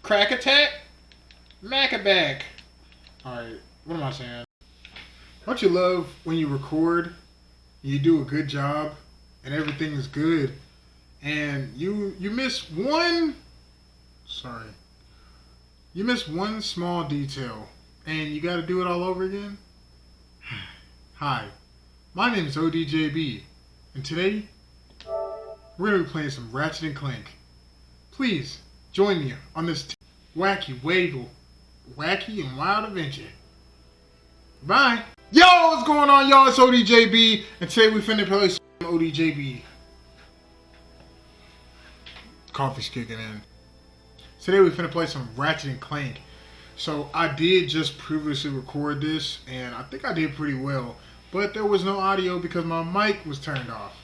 Crack attack? Macaback. Alright, what am I saying? Don't you love when you record, you do a good job, and everything is good, and you miss one, sorry, you miss one small detail, and you gotta do it all over again? Hi, my name is ODJB, and today, we're gonna be playing some Ratchet and Clank. Please, join me on this wacky and wild adventure. Bye. Yo, what's going on, y'all? It's ODJB, and today we finna play some ODJB. Coffee's kicking in. Today we finna play some Ratchet and Clank. So I did just previously record this, and I think I did pretty well, but there was no audio because my mic was turned off.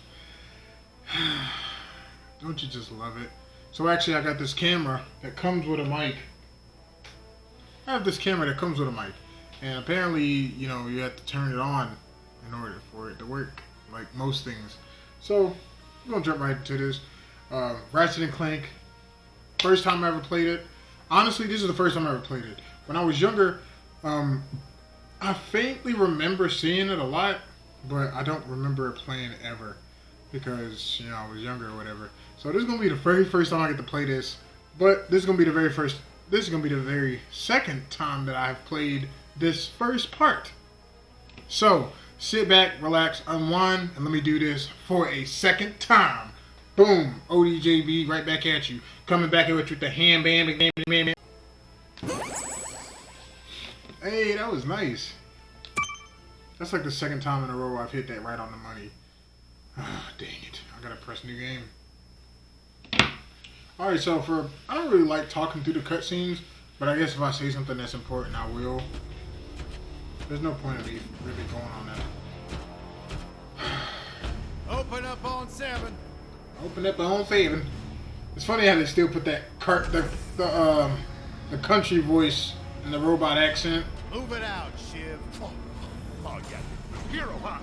Don't you just love it? So actually I got this camera that comes with a mic. I have this camera that comes with a mic. And apparently, you know, you have to turn it on in order for it to work, like most things. So, we're going to jump right into this. Ratchet and Clank, first time I ever played it. Honestly, this is the first time I ever played it. When I was younger, I faintly remember seeing it a lot, but I don't remember playing it ever. Because, you know, I was younger or whatever. So this is going to be the very first time I get to play this. But this is going to be the very second time that I've played this first part. So, sit back, relax, unwind, and let me do this for a second time. Boom, ODJB right back at you. Coming back at you with the hand bam. Hey, that was nice. That's like the second time in a row I've hit that right on the money. Ah, dang it. I gotta press new game. Alright, so I don't really like talking through the cutscenes, but I guess if I say something that's important, I will. There's no point of me really going on that. Open up on 7. Open up on 7. It's funny how they still put that the country voice and the robot accent. Move it out, Shiv. Oh yeah. Hero, huh?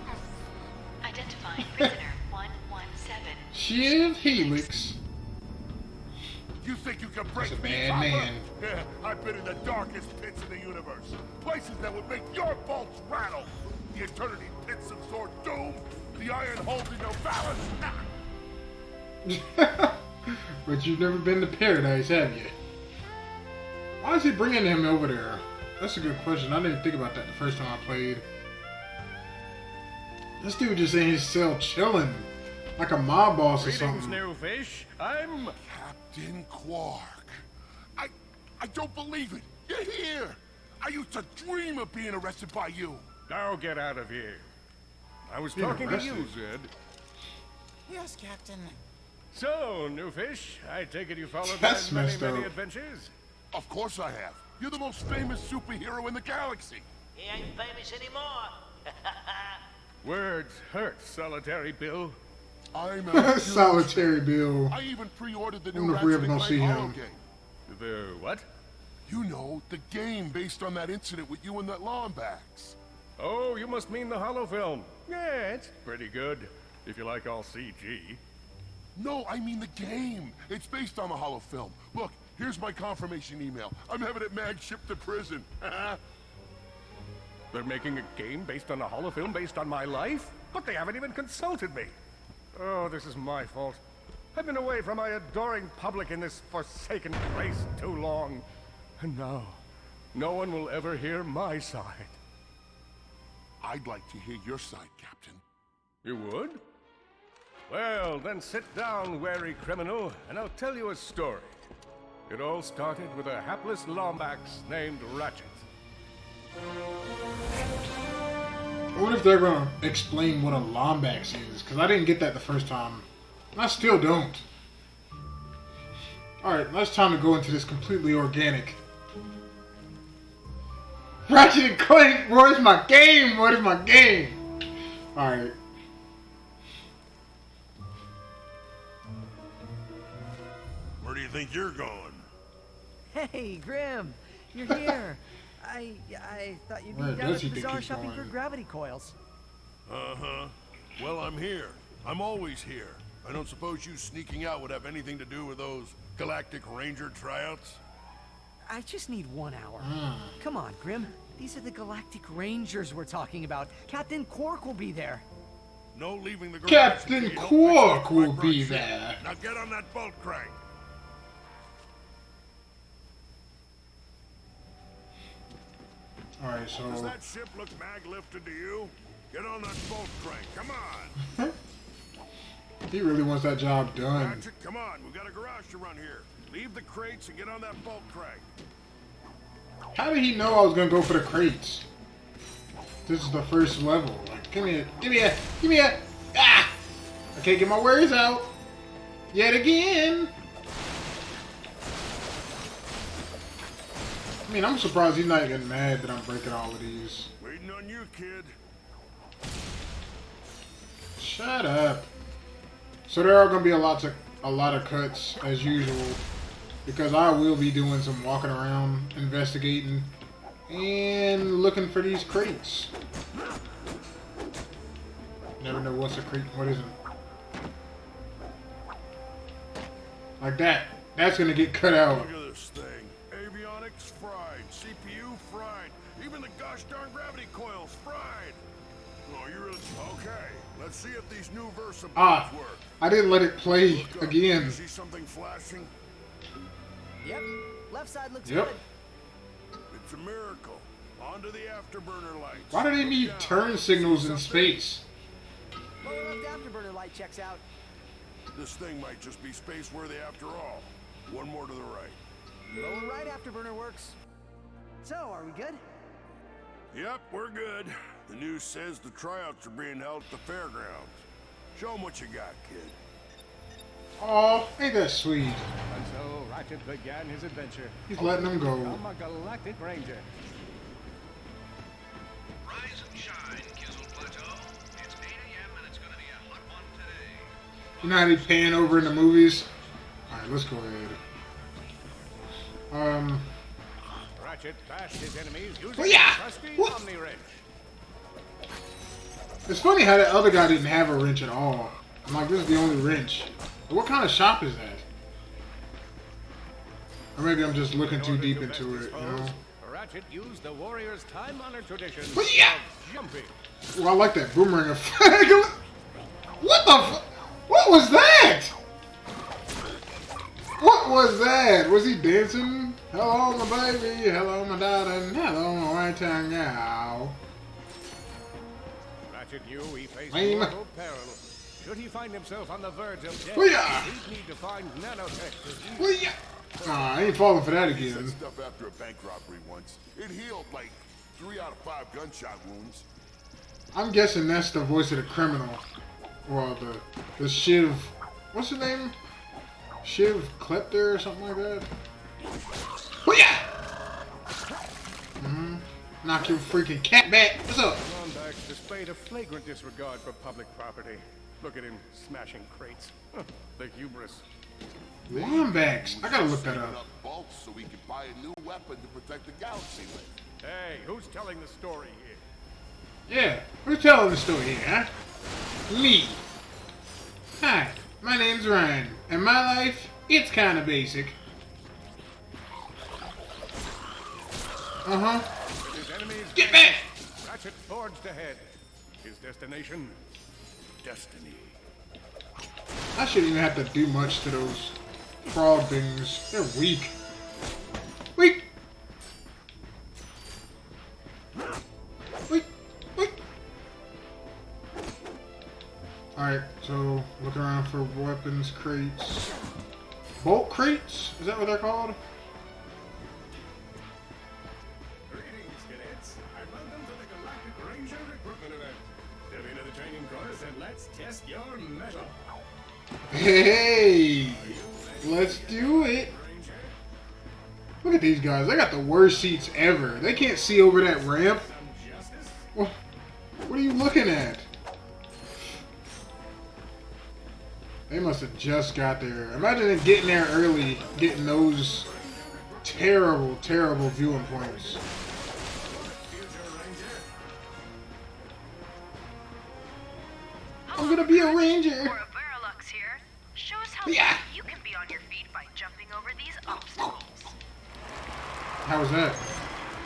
Identifying prisoner 117. Shiv Helix. You think you can break That's a me, bad Papa? man. Yeah, I've been in the darkest pits in the universe. Places that would make your bolts rattle. The eternity pits of Sword Doom. The iron holes in your balance. But you've never been to paradise, have you? Why is he bringing him over there? That's a good question. I didn't think about that the first time I played. This dude just in his cell chilling. Like a mob boss or something. New fish. I'm Captain Quark. I don't believe it. You're here. I used to dream of being arrested by you. Now get out of here. I was Being talking to you, arrested? Zed. Yes, Captain. So, new fish, I take it you followed That's my messed many up. adventures? Of course I have. You're the most famous superhero in the galaxy. He ain't famous anymore. Words hurt, Solitary Bill. I'm a Solitary Bill. I even pre-ordered the I new wonder if we Ratchet ever and gonna see Clank holo him. game. The what? You know, the game based on that incident with you and that Lombax. Oh, you must mean the hollow film. Yeah, it's pretty good, if you like all CG. No, I mean the game. It's based on the holo film. Look, here's my confirmation email. I'm having it mag shipped to prison. They're making a game based on a hollow film based on my life? But they haven't even consulted me. Oh, this is my fault. I've been away from my adoring public in this forsaken place too long. And now, no one will ever hear my side. I'd like to hear your side, Captain. You would? Well, then sit down, wary criminal, and I'll tell you a story. It all started with a hapless Lombax named Ratchet. I wonder if they're gonna explain what a Lombax is, because I didn't get that the first time. I still don't. Alright, now it's time to go into this completely organic. Ratchet and Clank, where's my game? What is my game? Alright. Where do you think you're going? Hey, Grim, you're here. I thought you'd be Where down does at he the think bazaar he's shopping going? for gravity coils. Uh-huh. Well, I'm here. I'm always here. I don't suppose you sneaking out would have anything to do with those Galactic Ranger tryouts? I just need 1 hour. Come on, Grim. These are the Galactic Rangers we're talking about. Captain Quark will be there. No leaving the garage. Captain until you don't Quark fix the will Black be Rock ship. there. Now get on that bolt crank. Alright, Does so that ship look mag-lifted to you? Get on that bolt crank. Come on. he really wants that job done. Ratchet, come on. We got a garage to run here. Leave the crates and get on that bolt crank. How did he know I was gonna go for the crates? This is the first level. Like, give me a, ah! I can't get my words out. Yet again. I mean, I'm surprised he's not getting mad that I'm breaking all of these. Waiting on you, kid. Shut up. So there are gonna be a lot of cuts as usual, because I will be doing some walking around, investigating, and looking for these crates. Never know what's a crate and what isn't. Like that. That's gonna get cut out. Look at this thing. Avionics fried. CPU fried. Even the gosh darn gravity coils fried. Oh, you really... Okay. Let's see if these new Versa bombs work. I didn't let it play Look up. again. You see something flashing? Yep. Left side looks Yep. good. It's a miracle. Onto the afterburner lights. Why do they need Look down. turn signals in See space? Lower left afterburner light checks out. This thing might just be space-worthy after all. One more to the right. Lower right afterburner works. So, are we good? Yep, we're good. The news says the tryouts are being held at the fairgrounds. Show 'em what you got, kid. Oh, ain't that sweet? And so Ratchet began his adventure. He's letting them go. I'm a Galactic Ranger. Rise and shine, Kizzle Plateau. It's 8 a.m. and it's going to be a hot one today. You know how they pan over in the movies? Alright, let's go ahead. Ratchet bashed his enemies using Well, yeah. the trusty What? Omni Wrench. It's funny how that other guy didn't have a wrench at all. I'm like, this is the only wrench. But what kind of shop is that? Or maybe I'm just looking too deep into it, you know? Ratchet used the warrior's time-honored tradition Well, yeah. of jumping. Well, I like that boomerang effect. What the fu- What was that? What was that? Was he dancing? Hello, my baby. Hello, my darling. Hello, my white tongue gal. Ratchet knew he faced Lame. mortal peril. Should he find himself on the verge of death, Well, yeah. he'd need to find nanotech to heal. Well, yeah. Nah, I ain't falling for that That again. stuff after a bank robbery once. It healed like 3 out of 5 gunshot wounds. I'm guessing that's the voice of the criminal. Well, the Shiv. What's her name? Shiv Klepter or something like that? Oh yeah! Knock your freaking cat back. What's up? Lombax displayed a flagrant disregard for public property. Look at him smashing crates. The hubris. Lombax. I gotta look that Saving up. bolts so we can buy a new weapon to protect the galaxy with. Hey, who's telling the story here? Yeah, who's telling the story here, huh? Me. Hi, my name's Ryan, and my life, it's kind of basic. Uh-huh. With his enemies Get back! Ratchet forged ahead. His destination? Destiny. I shouldn't even have to do much to those frog things. They're weak. Weak! Weak! Weak! Alright, so look around for weapons crates. Bolt crates? Is that what they're called? Greetings, cadets, and welcome to the Galactic Ranger Recruitment Event. Step into the training course and let's test your mettle. Hey! Let's do it! Ranger, Look at these guys. They got the worst seats ever. They can't see over that ramp. some justice? What are you looking at? They must have just got there. Imagine it getting there early, getting those terrible, terrible viewing points. I'm gonna be a ranger. Or a Veralux here. Show us how Yeah. you can be on your feet by jumping over these obstacles. How was that?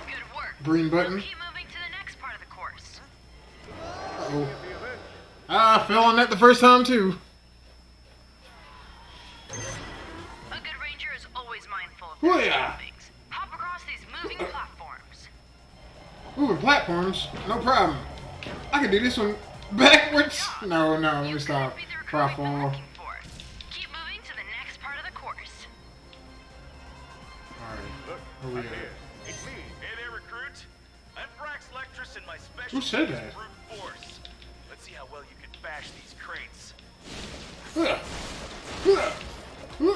Good work. Green button. Keep moving to the next part of the course. Uh-oh. Ah, I fell on that the first time too. A good ranger is always mindful of Oh, their yeah. surroundings. Hop across these moving platforms. Moving platforms, no problem. I can do this one backwards. No, let me stop. Could be the Before I recruit we've been fall. looking for. Keep moving to the next part of the course. Alright, Look, where we I'm at? here. It's me. Hey there, recruit. I'm Brax Lectress and my Who specialty said is that? brute force. Let's see how well you can bash these crates. Ugh. Ugh. Ugh. Hey,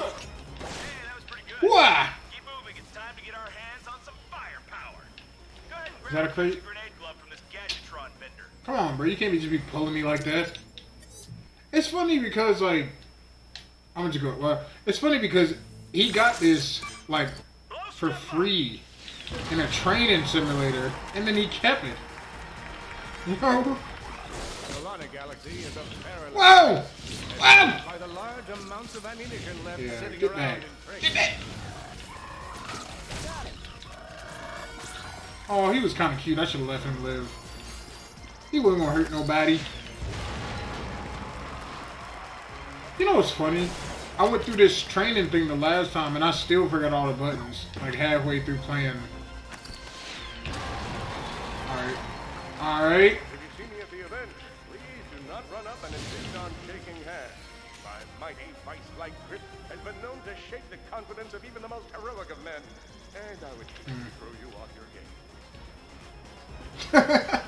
that was pretty good. Wah! Keep moving. It's time to get our hands on some firepower. Go ahead and Is that a grab crate? a grenade glove from this Gadgetron vendor. Come on, bro. You can't just be pulling me like that. It's funny because, like, I'm gonna just go. Well, it's funny because he got this, like, for free in a training simulator, and then he kept it. You know? Solana Galaxy is a perilous Whoa! Whoa! by the large amounts of ammunition left Yeah, sitting get around back. in crates. Get back! Oh, he was kind of cute. I should have let him live. He wasn't gonna hurt nobody. You know what's funny? I went through this training thing the last time, and I still forgot all the buttons. Like halfway through playing. All right. If you see me at the event, please do not run up and insist on shaking hands. My mighty vice-like grip has been known to shake the confidence of even the most heroic of men, and I would hate to throw you off your game.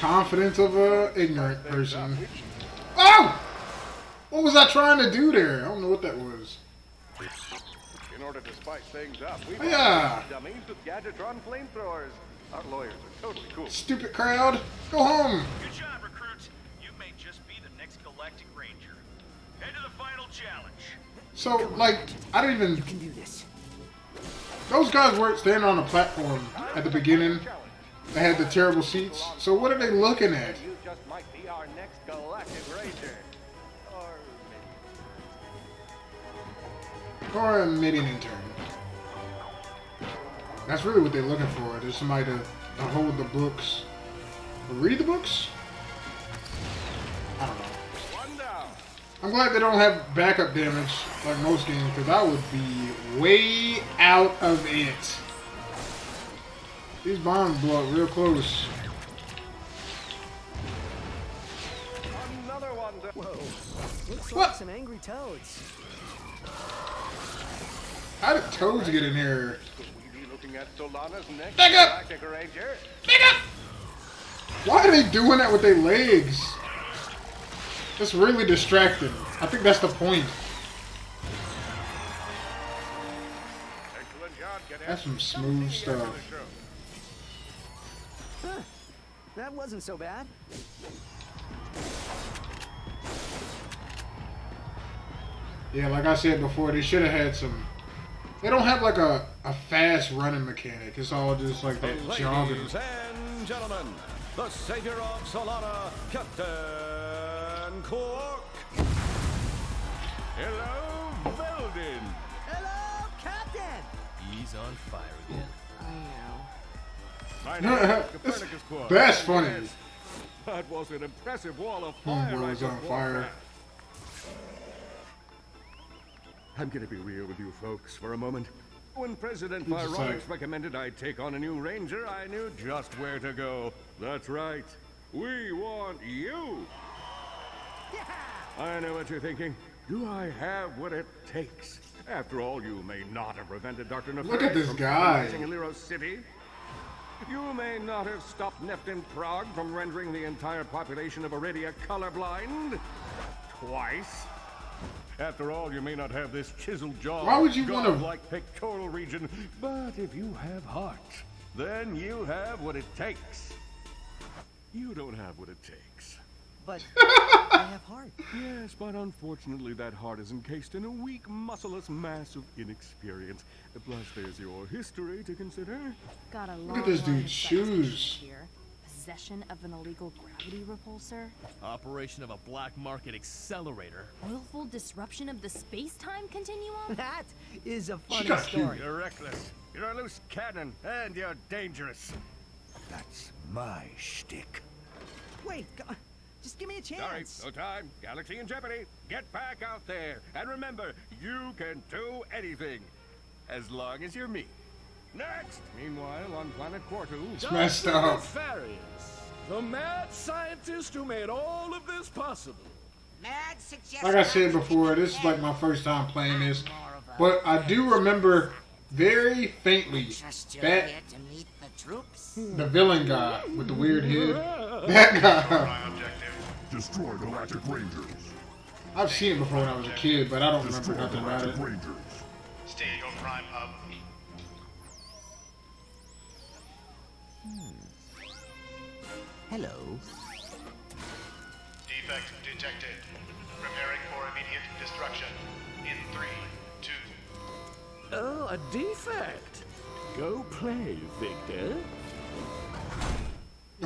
Confidence of a ignorant person. Oh! What was I trying to do there? I don't know what that was. In order to spice things up, we've Yeah. dummies with Gadgetron flamethrowers. Our lawyers are totally cool. Stupid crowd. Go home. Good job, recruit. You may just be the next Galactic Ranger. Head to the final challenge. So, like, I didn't even... Can do this. Those guys weren't standing on the platform at the beginning. They had the terrible seats. So what are they looking at? You just might be our next Galactic Ranger. Or Or a meeting intern. That's really what they're looking for. There's somebody to hold the books. To read the books? I don't know. one down. I'm glad they don't have backup damage like most games, because I would be way out of it. These bombs blow up real close. Another one down. Whoa. Looks What? like some angry toads. How did toads get in here? Could we be looking at Solana's next Back up! Galactic Ranger? Back up! Why are they doing that with their legs? It's really distracting. I think that's the point. Excellent job, Cadet. That's some smooth stuff. Huh. That wasn't so bad. Yeah, like I said before, they should have had some... They don't have like a fast running mechanic. It's all just like that jogging. Ladies and gentlemen, the savior of Solana, Captain Quark. Hello, Veldin. Hello, Captain! He's on fire again. I know. My name is Copernicus Quark. That's funny. Yes, that was an impressive wall of fire. Homeboy I was just on walked fire. past. I'm gonna be real with you folks for a moment. When President He's just Pyronix like- recommended I take on a new ranger, I knew just where to go. That's right. We want you. I know what you're thinking. Do I have what it takes? After all, you may not have prevented Dr. Neferi Look at this from guy. colonizing Aliros City. You may not have stopped Neft in Prague from rendering the entire population of Iridia colorblind. Twice. After all, you may not have this chiseled jaw, Why would you wanna- like pectoral region, but if you have heart, then you have what it takes. You don't have what it takes. But I have heart. Yes, but unfortunately that heart is encased in a weak, muscleless mass of inexperience. Plus, there's your history to consider. Got a Look at this long line dude's of citations shoes. Here. Possession of an illegal gravity repulsor. Operation of a black market accelerator. Willful disruption of the space-time continuum. That is a funny got cute. story. You're reckless. You're a loose cannon, and you're dangerous. That's my shtick. Wait, just give me a chance. Sorry, no time. Galaxy in jeopardy. Get back out there. And remember, you can do anything. As long as you're me. Next! Meanwhile, on planet Quartu... It's messed up. The mad scientist who made all of this possible. Mad suggestion. Like I said before, this is like my first time playing this. But I do remember very faintly that the villain guy with the weird head. That guy. Destroy Galactic Rangers. I've seen it before when I was a kid, but I don't remember nothing about it. State your prime hub. Hello. Defect detected. Preparing for immediate destruction. In 3, 2. Oh, a defect. Go play, Victor.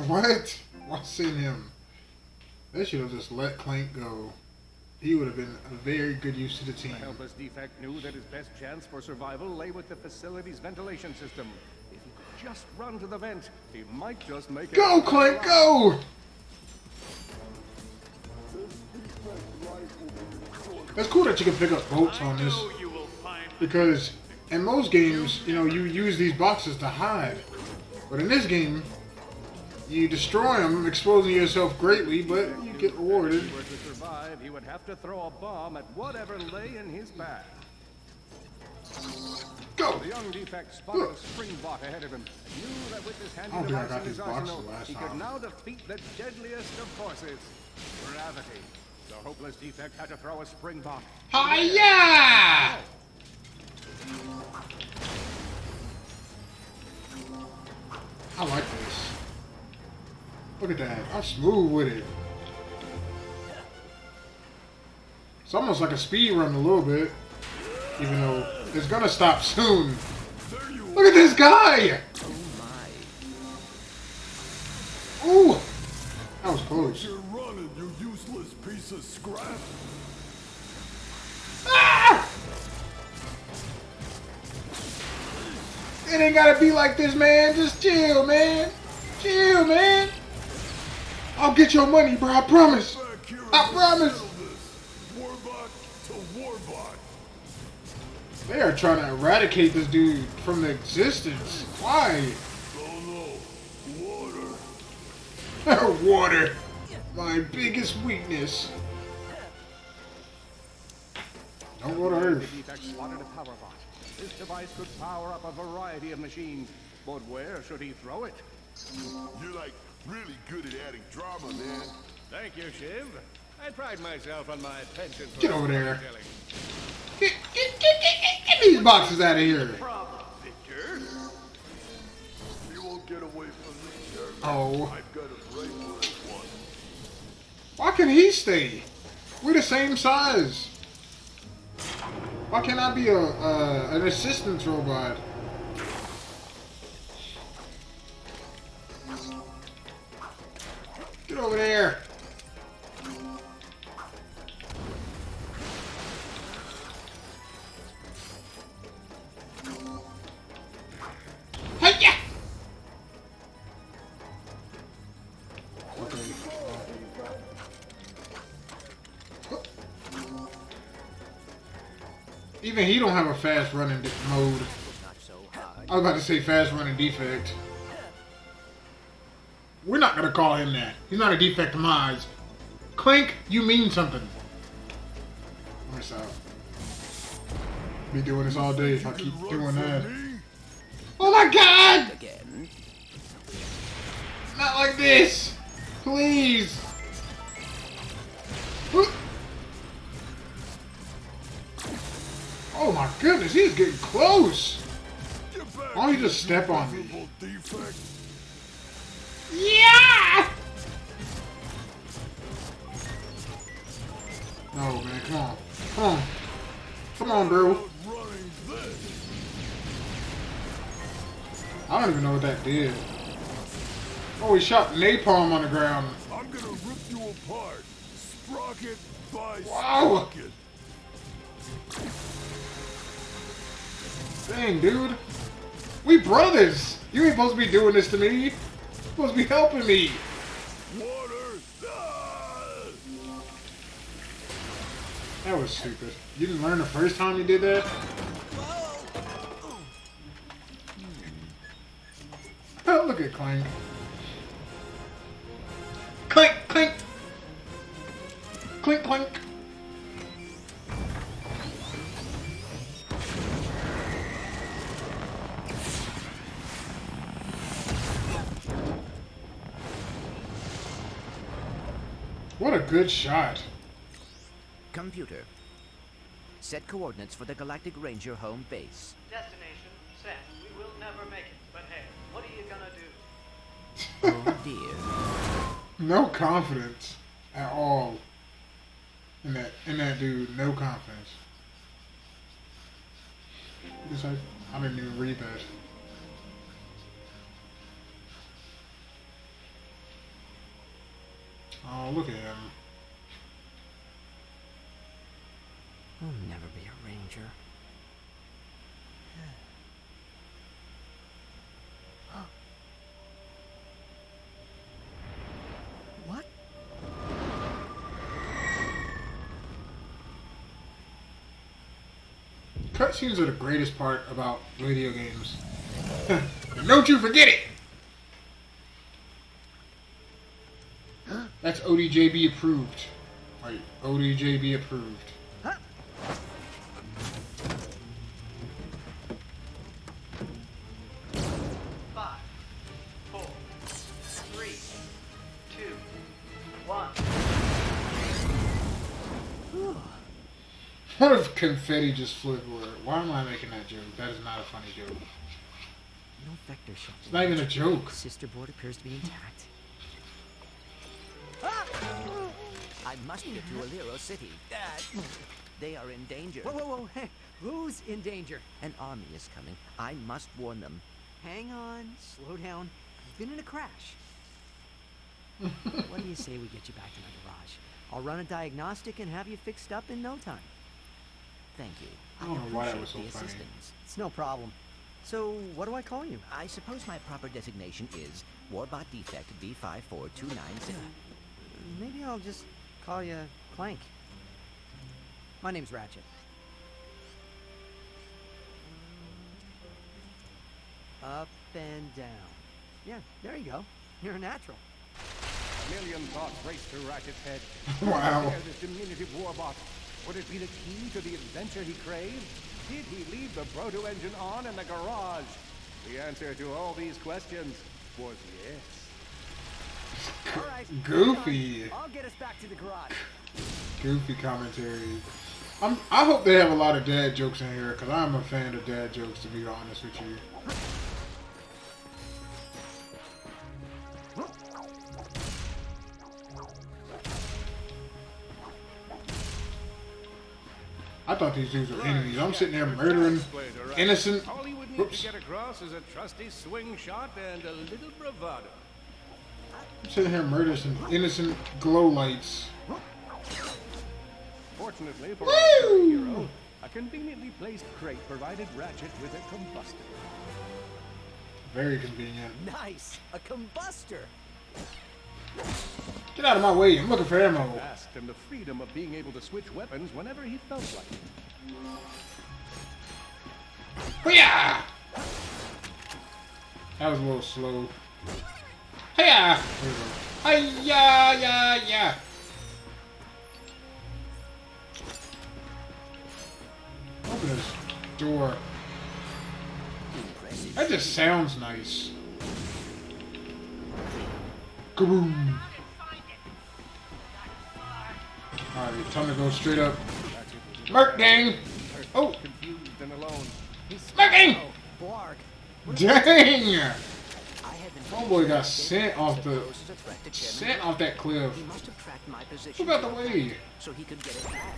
What? Why seen him? They should have just let Clank go. He would have been a very good use to the team. The helpless defect knew that his best chance for survival lay with the facility's ventilation system. If he could just run to the vent, he might just make it. Go, Clank, go! It's cool that you can pick up boats on this, because in most games, you know, you use these boxes to hide. But in this game, you destroy them, exposing yourself greatly, but you get rewarded. If he were to survive, he would have to throw a bomb at whatever lay in his path. Go! The young defect spotted a spring block ahead of him and knew that with this handy device in his arsenal, he could now defeat the deadliest of forces, gravity. The hopeless defect had to throw a spring block. Hi-ya! I like this. Look at that. I'm smooth with it. It's almost like a speed run a little bit. Even though it's gonna stop soon. Look at this guy! Ooh! That was close. You're running, you useless piece of scrap. Ah! It ain't gotta be like this, man. Just chill, man. Chill, man. I'll get your money, bro. I promise. I promise. Warbot to Warbot. They are trying to eradicate this dude from the existence. Why? Oh no. Water. Water. My biggest weakness. Don't go to Earth. The defect spotted a power bot. This device could power up a variety of machines, but where should he throw it? You're like really good at adding drama, man. Thank you, Shiv. I pride myself on my penchant for Get over there. storytelling. Get these boxes out of here. Problem, Victor. You won't get away from me, sir. Oh. I've got a bracelet one. Why can he stay? We're the same size. Why can't I be an assistance robot? Get over there. Hey-ya! Even he don't have a fast running mode. I was about to say fast running defect. We're not gonna call him that. He's not a defect to my eyes. Clank, you mean something. What's up? Be doing this all day if I keep doing that. Oh my god! Again. Not like this! Please! Oh my goodness, he's getting close! Why don't you just step on me? Defect. Yeah! No, man, come on. Come on. Come on, bro. Running this. I don't even know what that did. Oh, he shot napalm on the ground. I'm gonna rip you apart. Sprocket by Wow. sprocket. Dang, dude. We brothers! You ain't supposed to be doing this to me. You're supposed to be helping me. Water! That was stupid. You didn't learn the first time you did that? Oh, look at Clank. Clink, clink! Clink, clink! What a good shot. Computer. Set coordinates for the Galactic Ranger home base. Destination set. We will never make it. But hey, what are you gonna do? Oh dear. No confidence at all in that dude. No confidence. It's like, I didn't even read that. Oh, look at him. I'll never be a ranger. What? Cutscenes are the greatest part about video games. And don't you forget it! That's ODJB approved. Right, ODJB approved. Huh? Five, 4, 3, 2, 1. What if confetti just flew everywhere? Why am I making that joke? That is not a funny joke. No vector shelter. It's not even a joke. Sister board appears to be intact. I must get to Alero City. They are in danger. Whoa, whoa, whoa. Hey, who's in danger? An army is coming. I must warn them. Hang on. Slow down. I've been in a crash. What do you say we get you back to my garage? I'll run a diagnostic and have you fixed up in no time. Thank you. I don't know why that was so appreciate the funny. assistance. It's no problem. So, what do I call you? I suppose my proper designation is Warbot Defect B54290. Maybe I'll just call you Clank. My name's Ratchet. Up and down. Yeah, there you go. You're a natural. A million thoughts race through Ratchet's head. Wow. This diminutive warbot. Would it be the key to the adventure he craved? Did he leave the proto engine on in the garage? The answer to all these questions was yes. All right. Goofy. I'll get us back to the garage. Goofy commentary. I hope they have a lot of dad jokes in here, because I'm a fan of dad jokes, to be honest with you. I thought these dudes were enemies. I'm sitting there murdering innocent. All he would need Oops. to get across is a trusty swing shot and a little bravado. I'm sitting here murdering some innocent glow lights. Fortunately for Woo! our hero, a conveniently placed crate provided Ratchet with a combustor. Very convenient. Nice. A combustor. Get out of my way. I'm looking for ammo. Asked him the freedom of being able to switch weapons whenever he felt like it. Hiya! That was a little slow. Hiya! There we go. Hiya, ya, ya. Open this door. That just sounds nice. Kaboom! Alright, time to go straight up. Merc gang! Oh! Confused and alone. Merking! Blarg. Dang! Homeboy got sent off that cliff. He must have tracked my position. Move out the way. So he could get it back.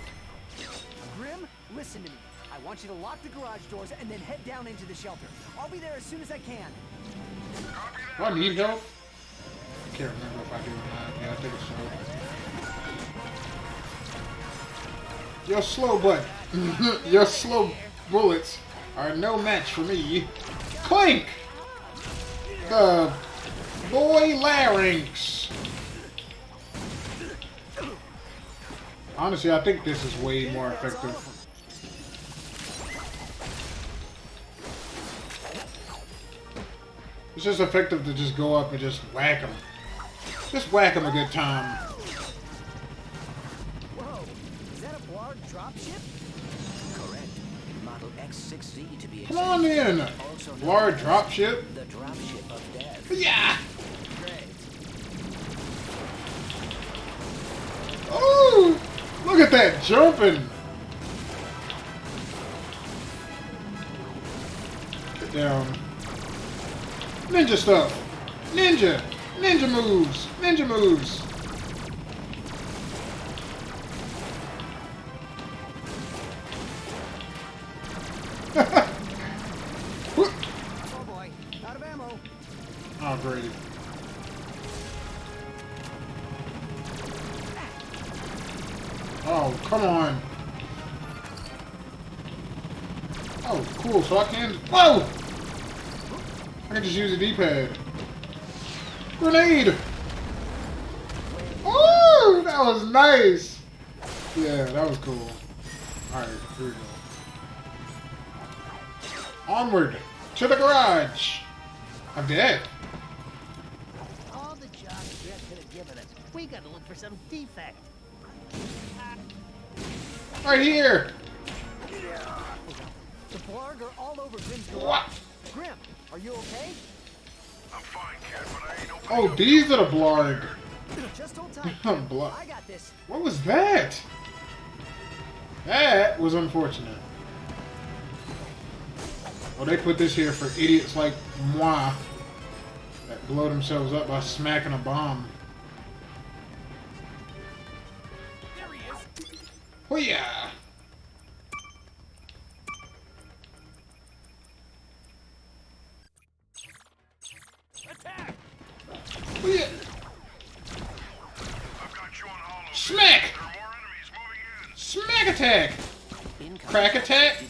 Grim, listen to me. I want you to lock the garage doors and then head down into the shelter. I'll be there as soon as I can. Do I need help? I can't remember if I do or not. Yeah, I think it's so. Your slow butt. Your slow bullets are no match for me. Clank! The boy larynx. Honestly, I think this is way more effective. It's just effective to just go up and just whack him. Just whack him a good time. Whoa, is that a Blarg dropship? Correct. Model X6Z to be exact. Come on in! Blarg dropship. The dropship of death. Yeah! Great. Oh! Look at that jumping! Get down. Ninja stuff! Ninja! Ninja moves! Ninja moves! Oh boy, out of ammo. Oh, great. Oh, come on. Oh, cool. So I can... Whoa! I can just use a D-pad. Grenade! Oh, that was nice! Yeah, that was cool. Alright, here we go. Onward! To the garage! I'm dead. All the jobs Jet could have given us. We gotta look for some defect. Right here! The Blarg are all over Grim's garage. What? Grim, are you okay? I'm fine, kid, but I ain't no... Oh, these are the Blarg. Just hold tight. Blarg. I got this. What was that? That was unfortunate. Oh, they put this here for idiots like moi that blow themselves up by smacking a bomb. There he is. Oh yeah! Attack! Oh yeah! I've got you on hollow. Smack! There are more enemies moving in. Smack attack! Crack attack!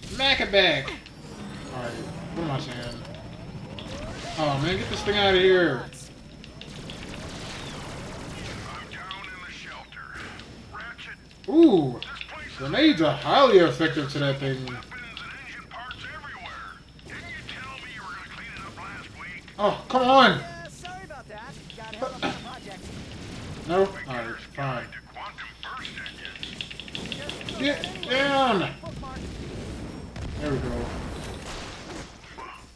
Smack it back! Alright, what am I saying? Oh man, get this thing out of here! I'm down in the shelter. Ratchet, Ooh! Grenades are highly effective to that thing. weapons and engine parts everywhere. Didn't you tell me you were gonna clean it up last week? Oh, come on! Sorry about that. Got held up on a project. No? Alright, fine. Quantum burst engine. Get down! There we go.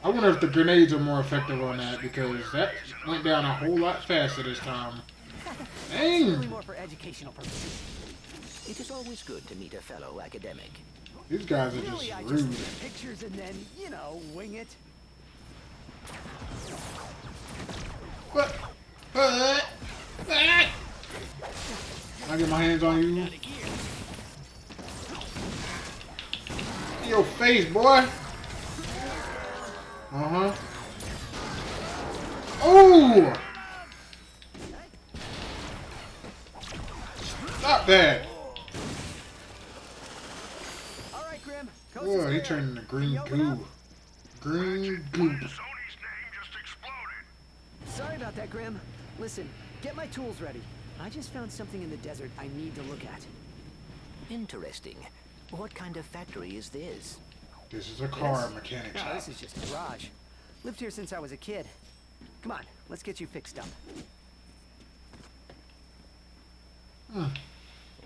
I wonder if the grenades are more effective on that, because that went down a whole lot faster this time. Really Dang! more for educational purposes. It is always good to meet a fellow academic. These guys are Really, just I rude. just take pictures and then, you know, wing it. What? I get my hands on you. Your face, boy. Uh-huh. Oh! Stop that! All right, Grim. Coast Oh, is he clear. turned into green You open up? goo. Green goo. Sorry about that, Grim. Listen, get my tools ready. I just found something in the desert I need to look at. Interesting. What kind of factory is this? This is a car mechanic No, shop. this is just a garage. Lived here since I was a kid. Come on, let's get you fixed up.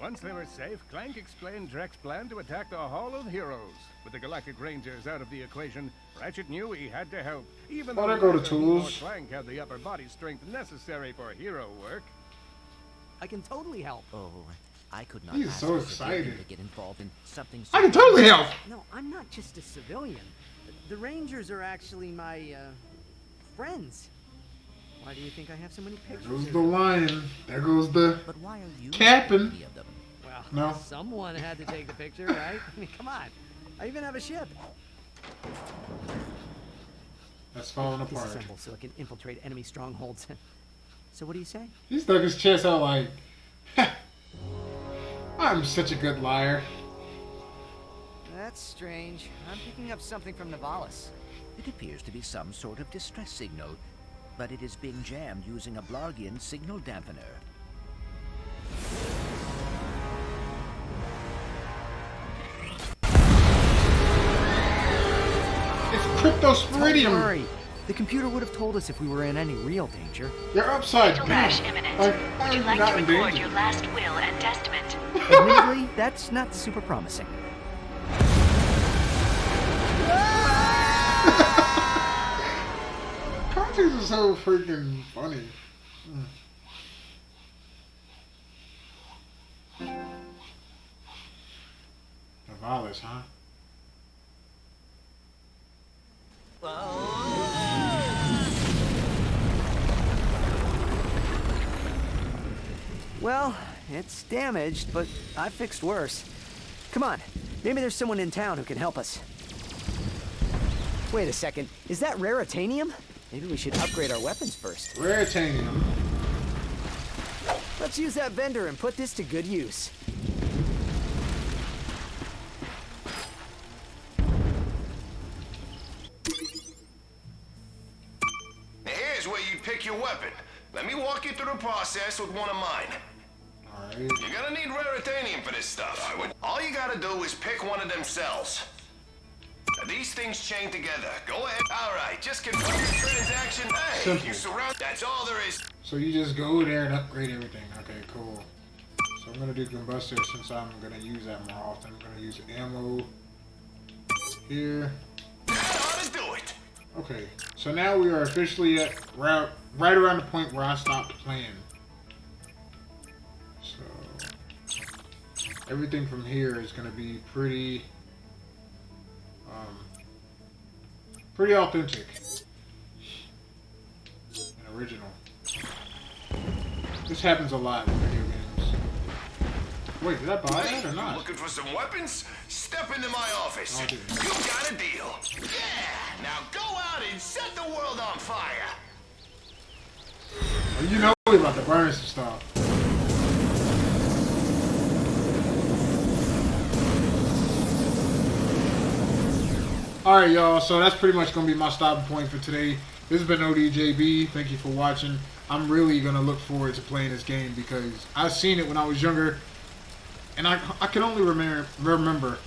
Once they were safe, Clank explained Drek's plan to attack the Hall of Heroes. With the Galactic Rangers out of the equation, Ratchet knew he had to help, even Oh, though there go the neither he nor tools. Clank had the upper body strength necessary for hero work. I can totally help. Oh, I could not. He's ask so a civilian excited. to get involved in something. I can totally help! No, I'm not just a civilian. The Rangers are actually my, friends. Why do you think I have so many pictures? There goes of the them? lion. There goes the But why are you capping. of them? Well, No. someone had to take the picture, right? I mean, come on. I even have a ship. That's falling apart. Disassemble so it can infiltrate enemy strongholds. So what do you say? He stuck his chest out like, I'm such a good liar. That's strange. I'm picking up something from Navalis. It appears to be some sort of distress signal, but it is being jammed using a Blargian signal dampener. It's cryptosporidium. Don't worry. The computer would have told us if we were in any real danger. You're upside Fatal down. crash imminent. Like, Would you like to record your last will and testament? Admittedly, that's not super promising. Cartoons are so freaking funny. Navalis, huh? Well, it's damaged, but I fixed worse. Come on, maybe there's someone in town who can help us. Wait a second, is that raritanium? Maybe we should upgrade our weapons first. Raritanium. Let's use that vendor and put this to good use. Here's where you pick your weapon. Let me walk you through the process with one of mine. Alright. You're gonna need raritanium for this stuff. All you gotta do is pick one of them cells. Now, these things chain together. Go ahead. Alright, just confirm your transaction. Hey, Simple. you surround. That's all there is. So you just go there and upgrade everything. Okay, cool. So I'm gonna do combustor since I'm gonna use that more often. I'm gonna use ammo here. That ought to do it. Okay, so now we are officially at right around the point where I stopped playing. So everything from here is gonna be pretty authentic and original. This happens a lot in video games. Wait, did I buy that or not? Looking for some weapons? Step into my office. I'll do it. You got a deal. Yeah. Now go out and set the world on fire. Oh, you know we about to burn some stuff. Alright, y'all, so that's pretty much going to be my stopping point for today. This has been ODJB. Thank you for watching. I'm really going to look forward to playing this game because I've seen it when I was younger, and I can only remember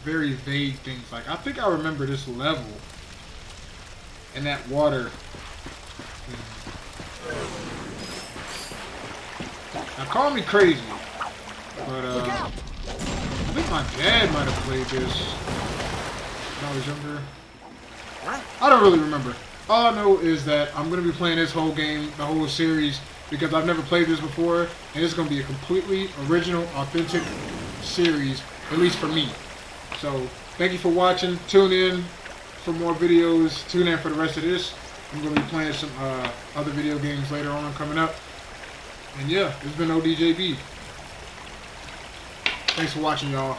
very vague things. Like, I think I remember this level and that water. Now, call me crazy, but I think my dad might have played this when I was younger. I don't really remember. All I know is that I'm going to be playing this whole game, the whole series, because I've never played this before, and it's going to be a completely original, authentic series, at least for me. So, thank you for watching. Tune in for more videos. Tune in for the rest of this. I'm going to be playing some other video games later on coming up. And yeah, this has been ODJB. Thanks for watching, y'all.